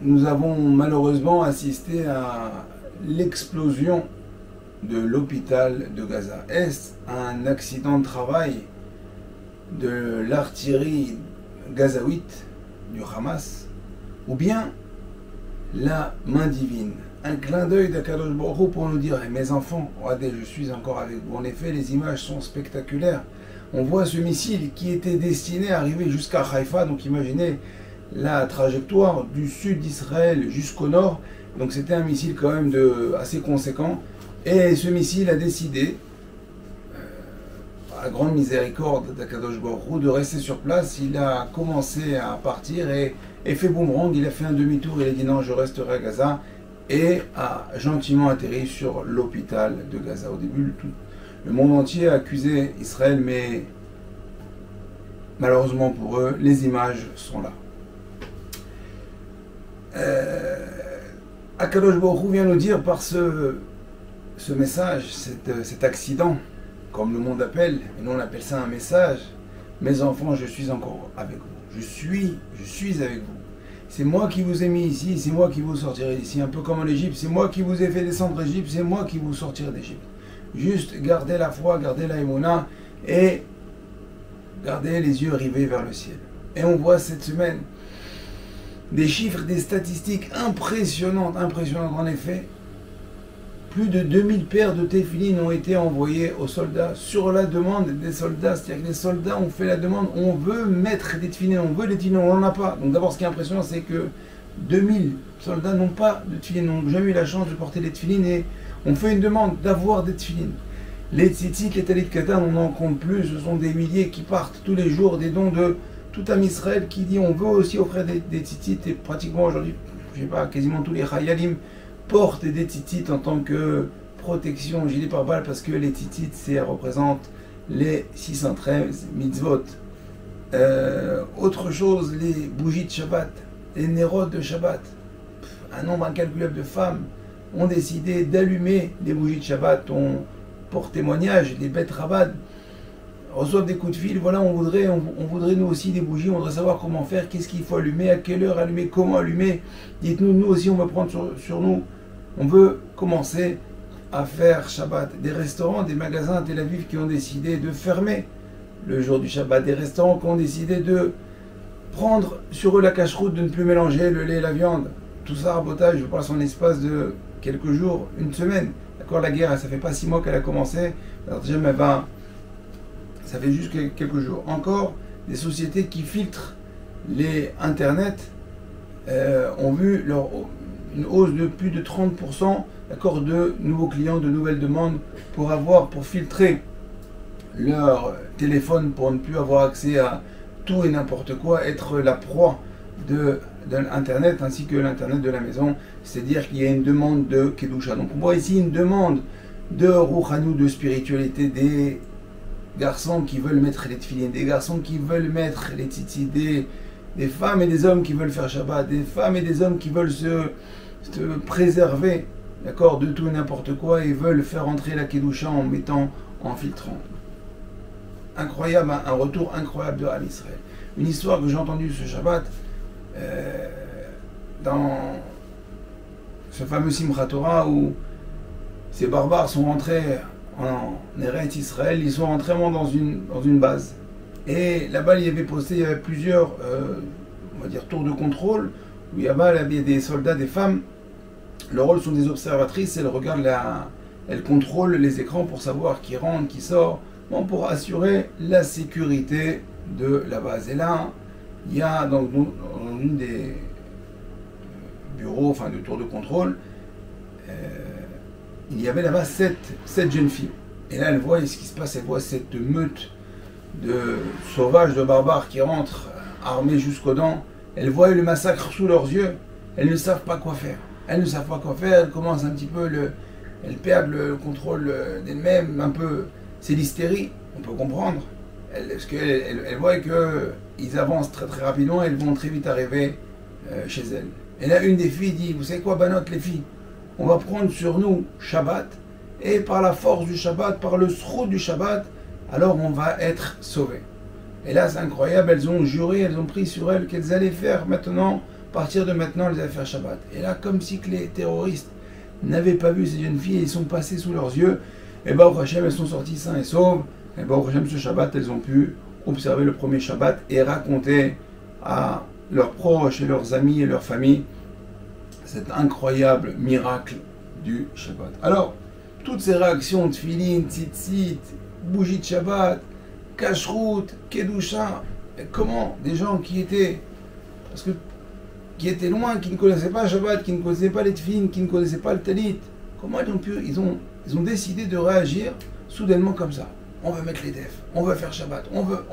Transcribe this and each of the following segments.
Nous avons malheureusement assisté à l'explosion de l'hôpital de Gaza. Est-ce un accident de travail de l'artillerie gazaouite du Hamas ou bien la main divine, un clin d'œil d'Akadosh Baruch Hu pour nous dire mes enfants, regardez, je suis encore avec vous. En effet, les images sont spectaculaires. On voit ce missile qui était destiné à arriver jusqu'à Haïfa, donc imaginez la trajectoire du sud d'Israël jusqu'au nord, donc c'était un missile quand même assez conséquent, et ce missile a décidé, à la grande miséricorde d'Akadosh Baruch Hu, de rester sur place. Il a commencé à partir et fait boomerang, il a fait un demi-tour, il a dit non, je resterai à Gaza, et a gentiment atterri sur l'hôpital de Gaza. Au début, le monde entier a accusé Israël, mais malheureusement pour eux, les images sont là. Akadosh Baruch Hu vient nous dire par ce message, cet accident, comme le monde appelle, et nous on appelle ça un message: mes enfants, je suis encore avec vous, je suis avec vous. C'est moi qui vous ai mis ici, c'est moi qui vous sortirai d'ici, un peu comme en Égypte, c'est moi qui vous ai fait descendre d'Égypte, c'est moi qui vous sortirai d'Égypte. Juste gardez la foi, gardez la émouna et gardez les yeux rivés vers le ciel. Et on voit cette semaine des chiffres, des statistiques impressionnantes en effet. Plus de 2000 paires de téphilines ont été envoyées aux soldats sur la demande des soldats. C'est-à-dire que les soldats ont fait la demande, on veut mettre des téphilines, on veut des téphilines, on n'en a pas. Donc d'abord, ce qui est impressionnant, c'est que 2000 soldats n'ont pas de téphilines, n'ont jamais eu la chance de porter des téphilines, et on fait une demande d'avoir des téphilines. Les tzitzit, les talit katan, on n'en compte plus, ce sont des milliers qui partent tous les jours, des dons de tout un Israël qui dit on veut aussi offrir des tzitzit, et pratiquement aujourd'hui, je sais pas, quasiment tous les chayalim portent des tzitzit en tant que protection gilet pare-balles, parce que les tzitzit, ça représente les 613 mitzvot. Autre chose, les bougies de Shabbat, les nérodes de Shabbat. Un nombre incalculable de femmes ont décidé d'allumer les bougies de Shabbat. Pour témoignage, les bêtes rabat reçoivent des coups de fil. Voilà, on voudrait nous aussi des bougies, on voudrait savoir comment faire, qu'est-ce qu'il faut allumer, à quelle heure allumer, comment allumer. Dites-nous, nous aussi on va prendre sur nous. On veut commencer à faire Shabbat. Des restaurants, des magasins à Tel Aviv qui ont décidé de fermer le jour du Shabbat. Des restaurants qui ont décidé de prendre sur eux la cache-route, de ne plus mélanger le lait et la viande. Tout ça, rabotage, je passe en espace de quelques jours, une semaine. D'accord, la guerre, ça fait pas 6 mois qu'elle a commencé. Alors déjà, mais ça fait juste quelques jours. Encore, des sociétés qui filtrent les Internet ont vu une hausse de plus de 30%, d'accord, de nouveaux clients, de nouvelles demandes pour filtrer leur téléphone, pour ne plus avoir accès à tout et n'importe quoi, être la proie de l'Internet ainsi que l'Internet de la maison. C'est-à-dire qu'il y a une demande de Kedusha. Donc on voit ici une demande de Rouhanou, de spiritualité, des garçons qui veulent mettre les tefilines, des garçons qui veulent mettre les tzitzit, des femmes et des hommes qui veulent faire Shabbat, des femmes et des hommes qui veulent se préserver, d'accord, de tout et n'importe quoi, et veulent faire entrer la Kedusha en filtrant. Incroyable, un retour incroyable de Am Israël. Une histoire que j'ai entendue ce Shabbat, dans ce fameux Simchat Torah où ces barbares sont rentrés en Eretz Israël, ils sont rentrés dans une base. Et là-bas, il y avait plusieurs on va dire tours de contrôle, où il y avait des soldats, des femmes. Leur rôle sont des observatrices, elles regardent elles contrôlent les écrans pour savoir qui rentre, qui sort, pour assurer la sécurité de la base. Et là, il y a dans une des bureaux, enfin de tours de contrôle, il y avait là-bas 7 jeunes filles. Et là, elle voit ce qui se passe, elle voit cette meute de sauvages, de barbares qui rentrent armés jusqu'aux dents. Elle voit le massacre sous leurs yeux. Elles ne savent pas quoi faire. Elles commencent un petit peu, elles perdent le contrôle d'elles-mêmes, un peu. C'est l'hystérie, on peut comprendre. Parce qu'elles voient qu'ils avancent très très rapidement, elles vont très vite arriver chez elles. Et là, une des filles dit, vous savez quoi, Banot, les filles, on va prendre sur nous Shabbat, et par la force du Shabbat, par le srout du Shabbat, alors on va être sauvés. Et là, c'est incroyable, elles ont juré, elles ont pris sur elles qu'elles allaient faire maintenant partir de maintenant, elle va faire Shabbat. Et là, comme si que les terroristes n'avaient pas vu ces jeunes filles, ils sont passés sous leurs yeux, et bah, au Hachem, elles sont sorties sains et sauves, et bah, au Hachem, ce Shabbat, elles ont pu observer le premier Shabbat et raconter à leurs proches et leurs amis et leurs familles cet incroyable miracle du Shabbat. Alors, toutes ces réactions, tfilin, tzitzit, bougie de Shabbat, kashrut, kedusha, comment des gens qui étaient, qui étaient loin, qui ne connaissaient pas Shabbat, qui ne connaissaient pas les tfilin, qui ne connaissaient pas le talit, comment ils ont décidé de réagir soudainement comme ça. On veut mettre les defs, on veut faire Shabbat, on veut.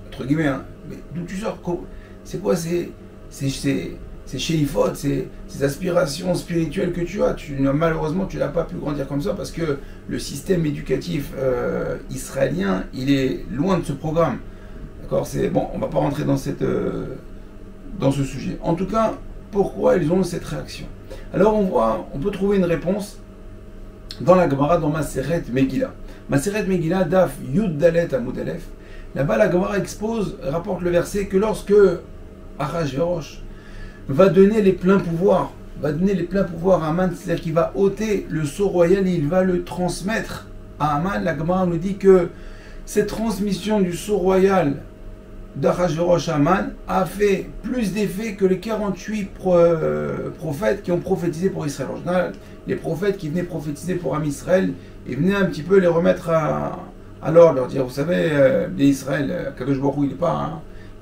Entre guillemets, hein, mais d'où tu sors? C'est quoi ces chéifot, ces aspirations spirituelles que tu as? Malheureusement, tu n'as pas pu grandir comme ça parce que le système éducatif israélien, il est loin de ce programme. D'accord? Bon, on ne va pas rentrer dans ce sujet. En tout cas, pourquoi ils ont cette réaction? Alors on peut trouver une réponse dans la Gemara, dans Maseret Megillah. Maseret Megillah, Daf Yud Dalet Amud Aleph. Là-bas, la Gemara rapporte le verset que lorsque Achashverosh va donner les pleins pouvoirs, à Aman, c'est-à-dire qu'il va ôter le sceau royal et il va le transmettre à Aman. La Gemara nous dit que cette transmission du sceau royal d'Achashverosh à Aman a fait plus d'effet que les 48 prophètes qui ont prophétisé pour Israël. En général, les prophètes qui venaient prophétiser pour Am Israël, ils venaient un petit peu les remettre à l'ordre, leur dire, vous savez, les Israël, Kadosh Baruch Hu,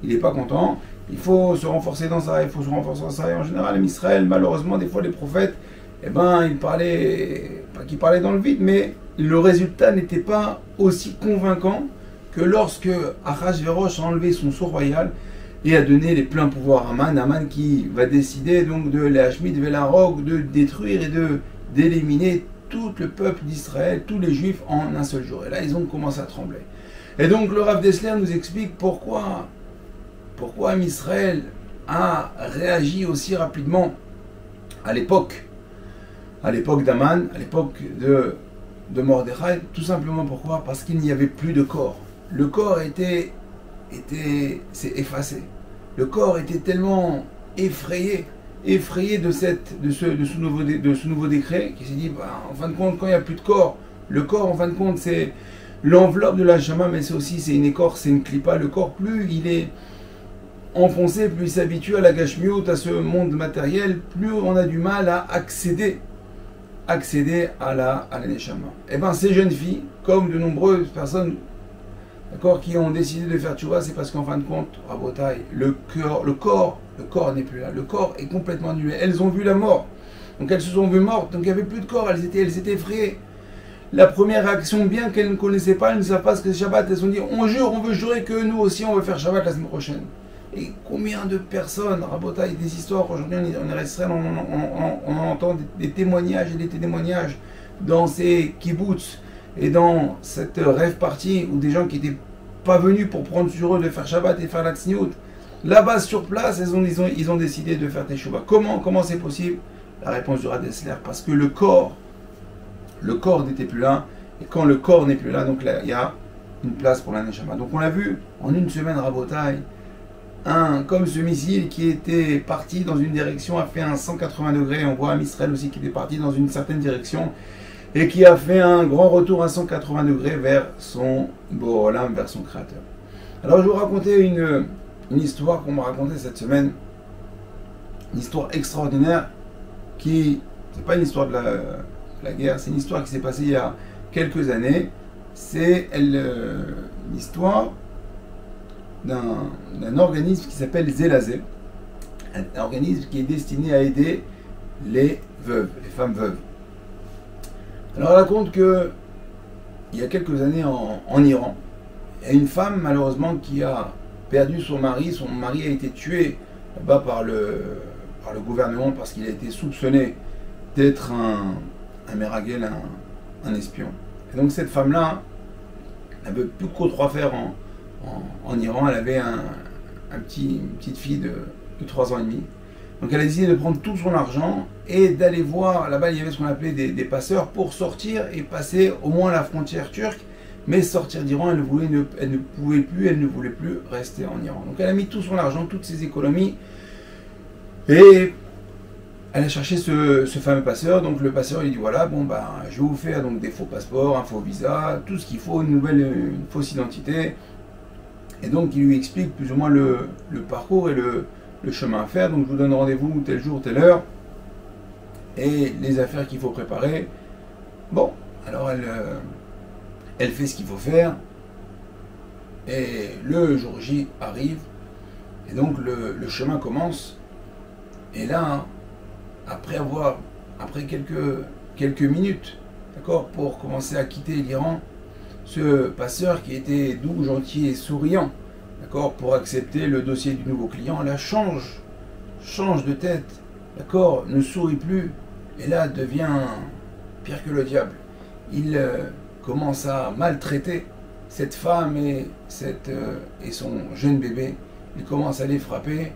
il n'est pas content, il faut se renforcer dans ça, Et en général, Am Israël, malheureusement, des fois, les prophètes, ils parlaient, pas qu'ils parlaient dans le vide, mais le résultat n'était pas aussi convaincant que lorsque Achashverosh a enlevé son sceau royal et a donné les pleins pouvoirs à Aman qui va décider donc de l'Hashmid Velarog, de détruire et d'éliminer tout le peuple d'Israël, tous les Juifs en un seul jour. Et là, ils ont commencé à trembler. Et donc, le Rav Dessler nous explique pourquoi Am Israël a réagi aussi rapidement à l'époque d'Aman, à l'époque de Mordechai. Tout simplement pourquoi? Parce qu'il n'y avait plus de corps. Le corps s'est effacé. Le corps était tellement effrayé de ce nouveau décret, qui s'est dit, en fin de compte, quand il n'y a plus de corps, le corps, en fin de compte, c'est l'enveloppe de la Shama, mais c'est une écorce, c'est une clipa. Le corps, plus il est enfoncé, plus il s'habitue à la gashmiut, à ce monde matériel, plus on a du mal à accéder à la neshama. Et bien, ces jeunes filles, comme de nombreuses personnes, d'accord, qui ont décidé de faire tchouva, c'est parce qu'en fin de compte, Rabotai, le corps n'est plus là. Le corps est complètement annulé. Elles ont vu la mort. Donc elles se sont vues mortes. Donc il n'y avait plus de corps. Elles étaient effrayées. La première réaction, bien qu'elles ne connaissaient pas, elles ne savent pas ce que c'est Shabbat. Elles se sont dit, on veut jurer que nous aussi, on veut faire Shabbat la semaine prochaine. Et combien de personnes, Rabotai, des histoires, aujourd'hui on est resté, on entend des témoignages et des témoignages dans ces kibbutz et dans cette rêve partie où des gens qui n'étaient pas venus pour prendre sur eux de faire Shabbat et faire la tsniout, là-bas sur place, ils ont décidé de faire Teshuvah. Comment c'est possible? La réponse du Rav Dessler, parce que le corps n'était plus là, et quand le corps n'est plus là, donc là, il y a une place pour la Neshama. Donc on l'a vu en une semaine, Rabotai, comme ce missile qui était parti dans une direction a fait un 180 degrés. On voit Am Israël aussi qui était parti dans une certaine direction et qui a fait un grand retour à 180 degrés vers son Borolam, vers son Créateur. Alors je vais vous raconter une histoire qu'on m'a racontée cette semaine, une histoire extraordinaire qui, c'est pas une histoire de la guerre, c'est une histoire qui s'est passée il y a quelques années. C'est l'histoire d'un organisme qui s'appelle Zelazé, un organisme qui est destiné à aider les veuves, les femmes veuves. Alors elle raconte que il y a quelques années en Iran, il y a une femme malheureusement qui a perdu son mari a été tué là-bas par le gouvernement parce qu'il a été soupçonné d'être un méragel, un espion. Et donc cette femme-là n'avait plus qu'au trois faire en Iran. Elle avait une petite fille de 3 ans et demi. Donc elle a décidé de prendre tout son argent et d'aller voir, là-bas il y avait ce qu'on appelait des passeurs pour sortir et passer au moins la frontière turque Mais sortir d'Iran, elle ne pouvait plus, elle ne voulait plus rester en Iran. Donc elle a mis tout son argent, toutes ses économies, et elle a cherché ce fameux passeur. Donc le passeur, il dit voilà, bon ben, je vais vous faire donc des faux passeports, un faux visa, tout ce qu'il faut, une fausse identité. Et donc il lui explique plus ou moins le parcours et le chemin à faire. Donc je vous donne rendez-vous tel jour, telle heure, et les affaires qu'il faut préparer. Bon, alors elle fait ce qu'il faut faire, et le jour J arrive, et donc le chemin commence. Et là, après quelques minutes, d'accord, pour commencer à quitter l'Iran, ce passeur qui était doux, gentil et souriant, d'accord, pour accepter le dossier du nouveau client, là change de tête, d'accord, ne sourit plus, et là devient pire que le diable. Il commence à maltraiter cette femme et son jeune bébé. Il commence à les frapper.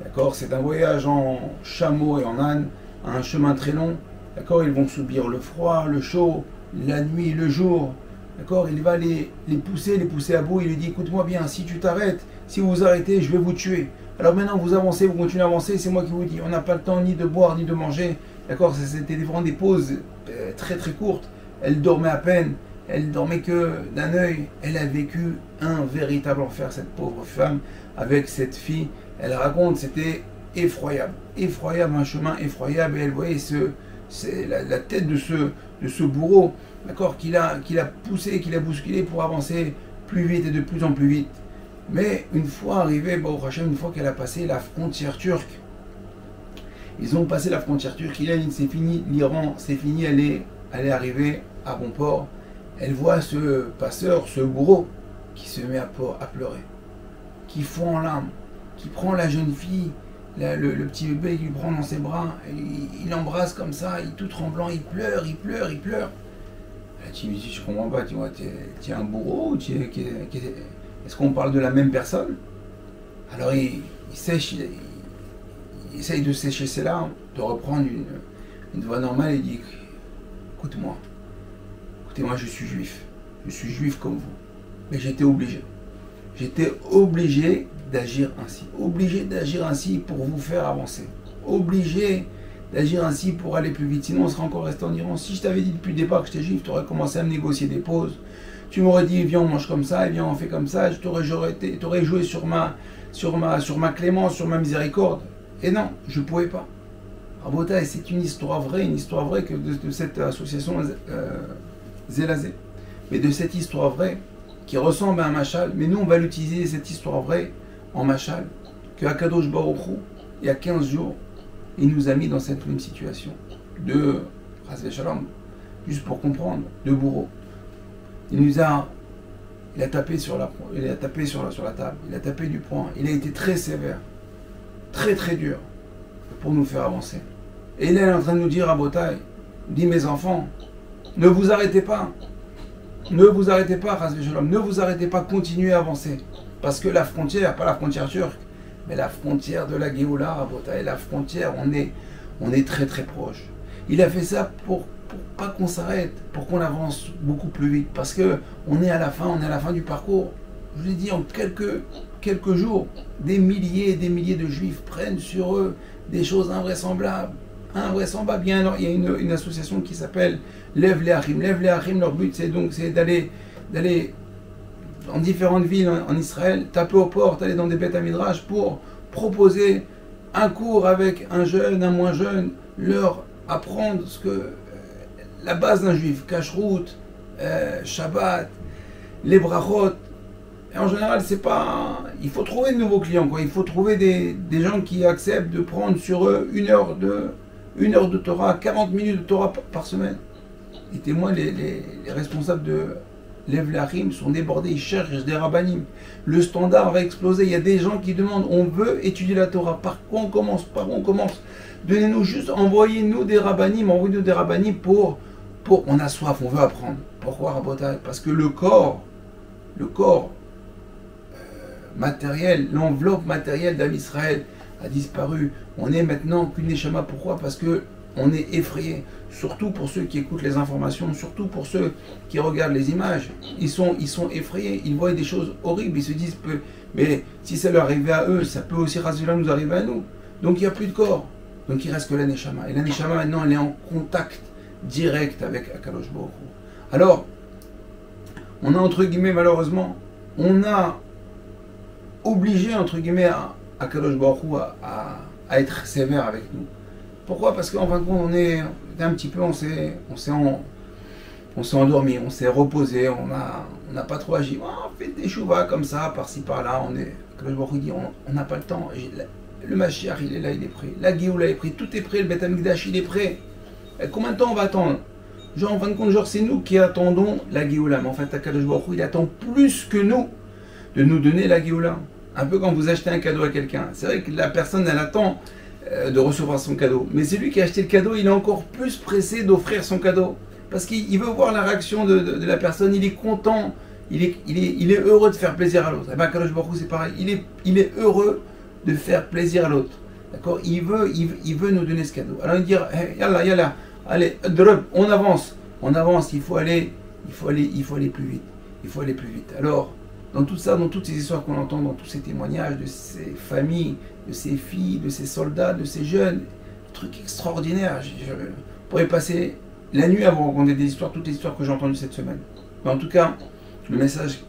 D'accord, c'est un voyage en chameau et en âne, un chemin très long. D'accord, ils vont subir le froid, le chaud, la nuit, le jour. D'accord, il va les pousser à bout. Il lui dit écoute-moi bien, si tu t'arrêtes, si vous vous arrêtez, je vais vous tuer. Alors maintenant vous avancez, vous continuez à avancer, c'est moi qui vous dis. On n'a pas le temps ni de boire ni de manger. D'accord, c'était vraiment des pauses très très courtes. Elle dormait à peine, elle dormait que d'un œil. Elle a vécu un véritable enfer, cette pauvre femme, avec cette fille. Elle raconte, c'était effroyable, un chemin effroyable, et elle voyait la tête de ce bourreau, d'accord, qu'il a poussé, qu'il a bousculé pour avancer plus vite et de plus en plus vite. Mais une fois arrivée, une fois qu'elle a passé la frontière turque, ils ont passé la frontière turque, c'est fini, l'Iran, c'est fini, elle est arrivée à bon port. Elle voit ce passeur, ce bourreau, qui se met à pleurer, qui fond en larmes, qui prend la jeune fille, le petit bébé, qui lui prend dans ses bras, il l'embrasse comme ça, il tout tremblant, il pleure. Elle dit, je comprends pas, tu vois, tu es un bourreau, ou est-ce qu'on parle de la même personne? Alors il essaye de sécher ses larmes, de reprendre une voix normale, et il dit, écoutez-moi, je suis juif comme vous, mais j'étais obligé d'agir ainsi pour vous faire avancer, obligé d'agir ainsi pour aller plus vite, sinon on serait encore resté en Iran. Si je t'avais dit depuis le départ que j'étais juif, tu aurais commencé à me négocier des pauses, tu m'aurais dit viens on mange comme ça, et viens on fait comme ça, tu aurais joué sur ma clémence, sur ma miséricorde, et non, je ne pouvais pas. Rabotai, c'est une histoire vraie que de cette association Zelazé, mais de cette histoire vraie qui ressemble à un machal, mais nous on va l'utiliser, cette histoire vraie, en machal, que Akadosh Baruch Hu, il y a 15 jours, il nous a mis dans cette même situation de Chas Shalom, juste pour comprendre, de bourreau. Il a tapé sur la table, il a tapé du poing, il a été très sévère, très très dur, pour nous faire avancer. Et là, il est en train de nous dire à Botaï, dit mes enfants, ne vous arrêtez pas, Chas Shalom, ne vous arrêtez pas, continuez à avancer. Parce que la frontière, pas la frontière turque, mais la frontière de la Géoula, Rabotai, la frontière, on est très très proche. Il a fait ça pour pas qu'on s'arrête, pour qu'on avance beaucoup plus vite, parce que on est à la fin du parcours. Je vous l'ai dit, en quelques jours, des milliers et des milliers de juifs prennent sur eux des choses invraisemblables. Il y a une association qui s'appelle Lev Leachim. Lev Leachim, leur but c'est d'aller dans différentes villes en Israël, taper aux portes, aller dans des bêtes à midrash pour proposer un cours avec un jeune, un moins jeune, leur apprendre la base d'un juif, Kashrut, Shabbat, les brachot. Et en général, il faut trouver de nouveaux clients, quoi. Il faut trouver des gens qui acceptent de prendre sur eux une heure de Torah, 40 minutes de Torah par semaine. Les témoins, les responsables de Lev Leachim sont débordés, ils cherchent des rabbanim. Le standard va exploser. Il y a des gens qui demandent, on veut étudier la Torah. Par quoi on commence? Donnez-nous juste, envoyez-nous des rabbanim, on a soif, on veut apprendre. Pourquoi, Rabotai? Parce que le corps matériel, l'enveloppe matérielle d'Am Israël a disparu. On est maintenant qu'une neshama. Pourquoi? Parce que on est effrayé. Surtout pour ceux qui écoutent les informations, surtout pour ceux qui regardent les images. Ils sont effrayés, ils voient des choses horribles, ils se disent, mais si ça leur arrivait à eux, ça peut aussi nous arriver à nous. Donc il n'y a plus de corps. Donc il reste que la Neshama. Et la Neshama maintenant, elle est en contact direct avec Akadosh Baruch Hu. Alors, on a entre guillemets, malheureusement, on a obligé entre guillemets Akadosh Baruch Hu à être sévère avec nous. Pourquoi? Parce qu'en fin de compte, on est un petit peu, on s'est endormi, on s'est reposé, on n'a pas trop agi. On fait des chouvas comme ça, par-ci par-là. Akadosh Baruch Hu dit, on n'a pas le temps. Le Mashiach, il est là, il est prêt. La Géoula est prêt, tout est prêt. Le Beth Amikdash, il est prêt. Et combien de temps on va attendre? Genre, en fin de compte, c'est nous qui attendons la Géoula. Mais en fait, Akadosh Baruch Hu, il attend plus que nous de nous donner la Géoula. Un peu quand vous achetez un cadeau à quelqu'un. C'est vrai que la personne, elle attend de recevoir son cadeau. Mais c'est lui qui a acheté le cadeau, il est encore plus pressé d'offrir son cadeau. Parce qu'il veut voir la réaction de la personne, il est content, il est heureux de faire plaisir à l'autre. Et bien, Akadosh Baruch Hu, c'est pareil, il est heureux de faire plaisir à l'autre. D'accord? Il veut nous donner ce cadeau. Alors il dit, hey, yalla, allez, on avance, il faut aller plus vite. Il faut aller plus vite. Alors, dans tout ça, dans toutes ces histoires qu'on entend, dans tous ces témoignages de ces familles, de ces filles, de ces soldats, de ces jeunes, trucs extraordinaires. Je pourrais passer la nuit à vous raconter des histoires, toutes les histoires que j'ai entendues cette semaine. Mais en tout cas, le message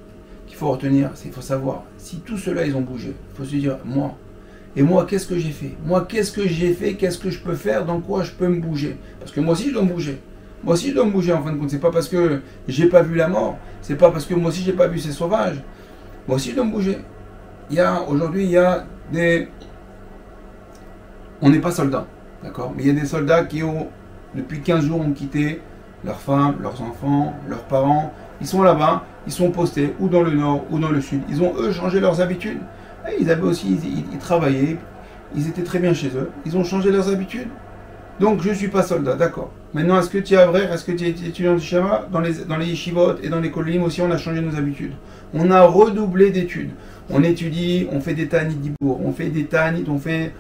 qu'il faut retenir, c'est qu'il faut savoir, si tout cela ils ont bougé, il faut se dire, moi, qu'est-ce que j'ai fait? Moi, qu'est-ce que j'ai fait? Qu'est-ce que je peux faire? Dans quoi je peux me bouger? Parce que moi aussi, je dois me bouger. Moi aussi, je dois me bouger, en fin de compte. C'est pas parce que j'ai pas vu la mort. C'est pas parce que moi aussi, j'ai pas vu ces sauvages. Moi aussi, je dois me bouger. Aujourd'hui, il y a des... On n'est pas soldats, d'accord? Mais il y a des soldats qui depuis 15 jours, ont quitté leurs femmes, leurs enfants, leurs parents. Ils sont là-bas, ils sont postés, ou dans le nord, ou dans le sud. Ils ont, eux, changé leurs habitudes. Et ils avaient aussi, ils travaillaient, ils étaient très bien chez eux. Ils ont changé leurs habitudes. Donc, je ne suis pas soldat, d'accord. Maintenant, est-ce que tu es vrai? Est-ce que tu es étudiant de Shama? Dans les yeshivot et dans les kolim aussi, on a changé nos habitudes. On a redoublé d'études. On étudie, on fait des ta'anit dibour, on fait des ta'anit, on fait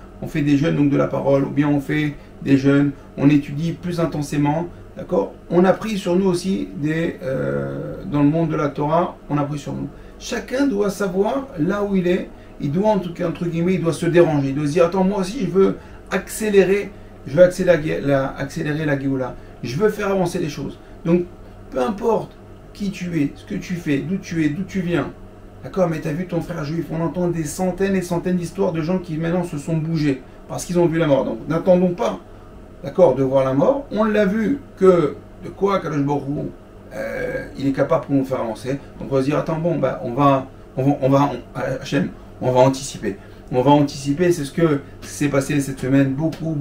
des jeûnes donc de la parole, ou bien on fait des jeûnes, on étudie plus intensément, d'accord? On a pris sur nous aussi dans le monde de la Torah, on a pris sur nous. Chacun doit savoir là où il est. Il doit, en tout cas, entre guillemets, il doit se déranger. Il doit se dire, attends, moi aussi, je veux accélérer la Géoula. Je veux faire avancer les choses. Donc, peu importe qui tu es, ce que tu fais, d'où tu viens. D'accord? Mais tu as vu ton frère juif. On entend des centaines et centaines d'histoires de gens qui maintenant se sont bougés parce qu'ils ont vu la mort. Donc, n'attendons pas, d'accord, de voir la mort. On l'a vu que, de quoi, Kadosh Baruch Hu, il est capable pour nous faire avancer. Donc, on va se dire, attends, bon, bah, on va Hachem, on va anticiper. On va anticiper, c'est ce que s'est passé cette semaine. Beaucoup,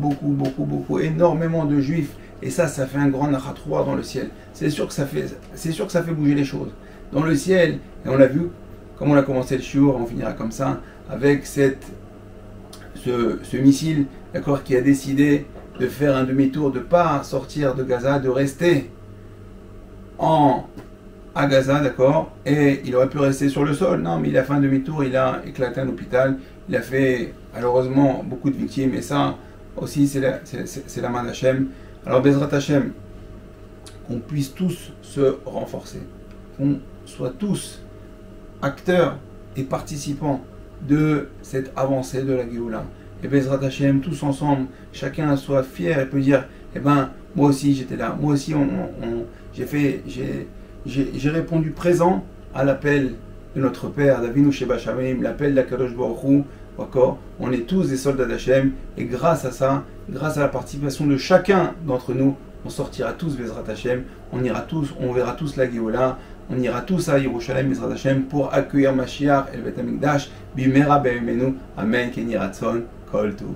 énormément de juifs. Et ça fait un grand nachatroua dans le ciel. C'est sûr que ça fait bouger les choses. Dans le ciel, et on l'a vu, comme on a commencé le shiur, on finira comme ça, avec ce missile, d'accord, qui a décidé de faire un demi-tour, de ne pas sortir de Gaza, de rester à Gaza, d'accord, et il aurait pu rester sur le sol. Non, mais il a fait un demi-tour, il a éclaté un hôpital, il a fait malheureusement beaucoup de victimes, et ça aussi c'est la main d'Hachem. Alors Bezrat Hachem, qu'on puisse tous se renforcer, qu'on soit tous acteurs et participants de cette avancée de la Géoula. Et Bezrat Hachem, tous ensemble, chacun soit fier et peut dire, eh ben, moi aussi j'étais là, moi aussi j'ai répondu présent à l'appel de notre Père, Davinu Sheba Shamim, l'appel d'Akadosh Baruch Hu, d'accord? On est tous des soldats d'Hachem, et grâce à ça, grâce à la participation de chacun d'entre nous, on sortira tous Bezrat Hachem, on verra tous la Géoula, on ira tous à Yerushalayim Bezrat Hachem pour accueillir Mashiach et le Beth Amikdash, Bimera Be'emenu, Amen, Keni Ratzon, Kol Tov.